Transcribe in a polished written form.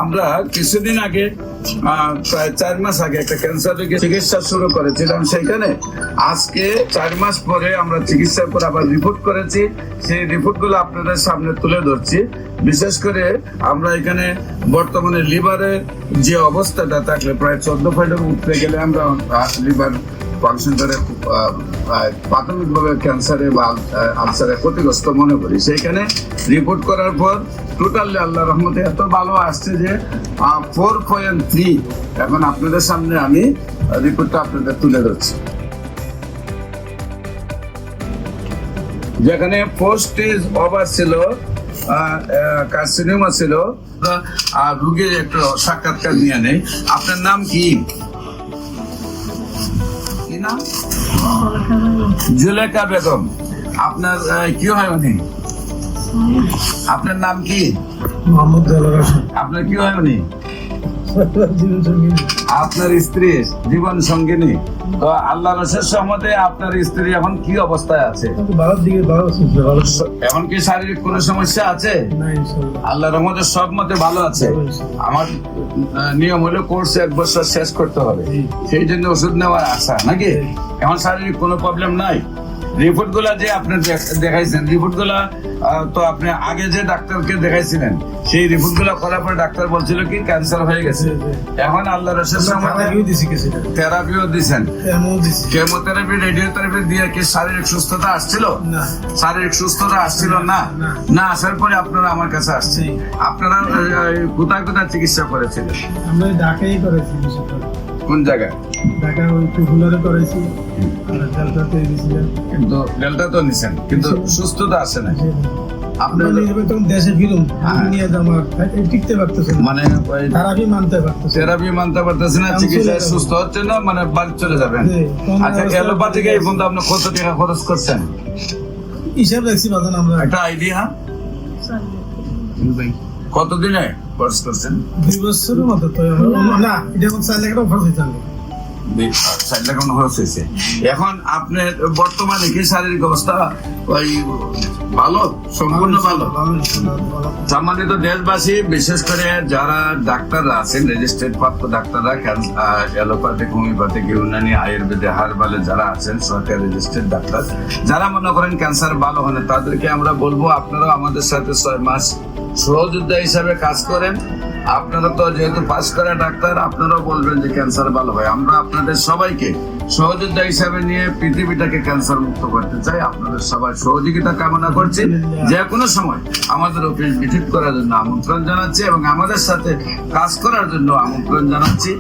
আমরা কিছুদিন আগে প্রায় 4 মাস আগে একটা ক্যান্সার রোগের চিকিৎসা শুরু করেছিলাম। সেখানে আজকে 4 মাস পরে আমরা চিকিৎসার পর আবার রিপোর্ট করেছি। সেই রিপোর্ট গুলো আপনাদের সামনে তুলে ধরছি। বিশেষ করে আমরা এখানে বর্তমানে লিভারের যে অবস্থাটা থাকলে প্রায় 14 পয়েন্টের উঠতে গেলে আমরা লিভার ফাংশন করে প্রাথমিকভাবে ক্যান্সারে বা আলসারে ক্ষতিগ্রস্ত মনে করি। সেইখানে রিপোর্ট করার পর টোটালি আল্লাহ রহমতে এত ভালো আসছে যে 4.3। এখন আপনাদের সামনে আমি রিপোর্টটা আপনাদের তুলে ধরছি। যেখানে 4 স্টেজ ওভার ছিল, কার্সিনোমা ছিল। আর রোগীর একটু সাক্ষাৎকার নিয়ে নেই। আপনার নাম কি? জুলেখা বেগম। আপনার কি হয় উনি? আপনার নাম কি? আপনার কি হয় উনি? আপনার স্ত্রী জীবন সঙ্গিনী। তো আল্লাহ রসের সহমতে আপনার স্ত্রী এখন কি অবস্থায় আছে? এখন কি শারীরিক কোনো সমস্যা আছে? আল্লাহ রহমতের সব মতে ভালো আছে। আমার নিয়ম হলো কোর্স 1 বছর শেষ করতে হবে, সেই জন্য ওষুধ নেওয়ার আশা নাকি। এখন শারীরিক কোনো প্রবলেম নাই। রিপোর্ট গুলা যে আপনি দেখাইছেন, রিপোর্ট গুলা তো আপনি আগে যে ডাক্তারকে দেখাইছিলেন, সেই রিপোর্ট গুলা করার পর ডাক্তার বলছিল কি ক্যান্সার হয়ে গেছে। এখন আল্লাহ রসের থেরাপিও দিচ্ছেন, কেমোথেরাপি, রেডিওথেরাপি দিয়ে কি শারীরিক সুস্থতা আসছিল? শারীরিক সুস্থতা আসছিল না। না আসার পরে আপনারা আমার কাছে আসছে। আপনারা কোথায় কোথায় চিকিৎসা করেছিলেন? আমরা ঢাকায় করেছি। কোন জায়গায়? ঢাকা ওই টুকুলারে করেছি, আর ডেল্টাতে দিয়েছিলেন। কিন্তু ডেল্টা তো নিছেন, কিন্তু সুস্থতা আসে না। আপনার দেশে ফিরুন, নিয়ে আমার টিকতে পারতেছেন, মানে থেরাপি মানতে পারতেছেন না, চিকিৎসায় সুস্থ হচ্ছে না, মানে বাড়ি চলে যাবেন। আচ্ছা, অ্যালোপ্যাথিক এই পর্যন্ত আপনি কত টাকা খরচ করছেন? হিসাব রাখছি বাজান আমরা। একটা আইডিয়া কতদিনে খরচ করছেন? 2 বছরের মতো। তো না, এটা 4 লাখ টাকা খরচ হয়েছে। 4 লাখ খরচ হয়েছে। এখন আপনার বর্তমানে কি শারীরিক অবস্থা ওই ভালো, সম্পূর্ণ ভালো? সম্মানিত দেশবাসী, বিশেষ করে যারা ডাক্তাররা আছেন, রেজিস্ট্রেড প্রাপ্ত ডাক্তাররা, অ্যালোপ্যাথিক, হোমিওপ্যাথিক, ইউনানি, আয়ুর্বেদে, হার্বালে যারা আছেন, সরকারি রেজিস্ট্রেড ডাক্তার, যারা মনে করেন ক্যান্সার ভালো হয় না, তাদেরকে আমরা বলবো আপনারাও আমাদের সাথে 6 মাস সহযোদ্ধা হিসাবে কাজ করেন। আপনারা তো যেহেতু পাস করা ডাক্তার, আপনারাও বলবেন যে ক্যান্সার ভালো হয়। আমরা আপনাদের সবাইকে সহযোদ্ধা হিসাবে নিয়ে পৃথিবীটাকে ক্যান্সার মুক্ত করতে চাই। আপনাদের সবাই সহযোগিতা কামনা করছি। যে কোনো সময় আমাদের অফিস ভিজিট করার জন্য আমন্ত্রণ জানাচ্ছি এবং আমাদের সাথে কাজ করার জন্য আমন্ত্রণ জানাচ্ছি।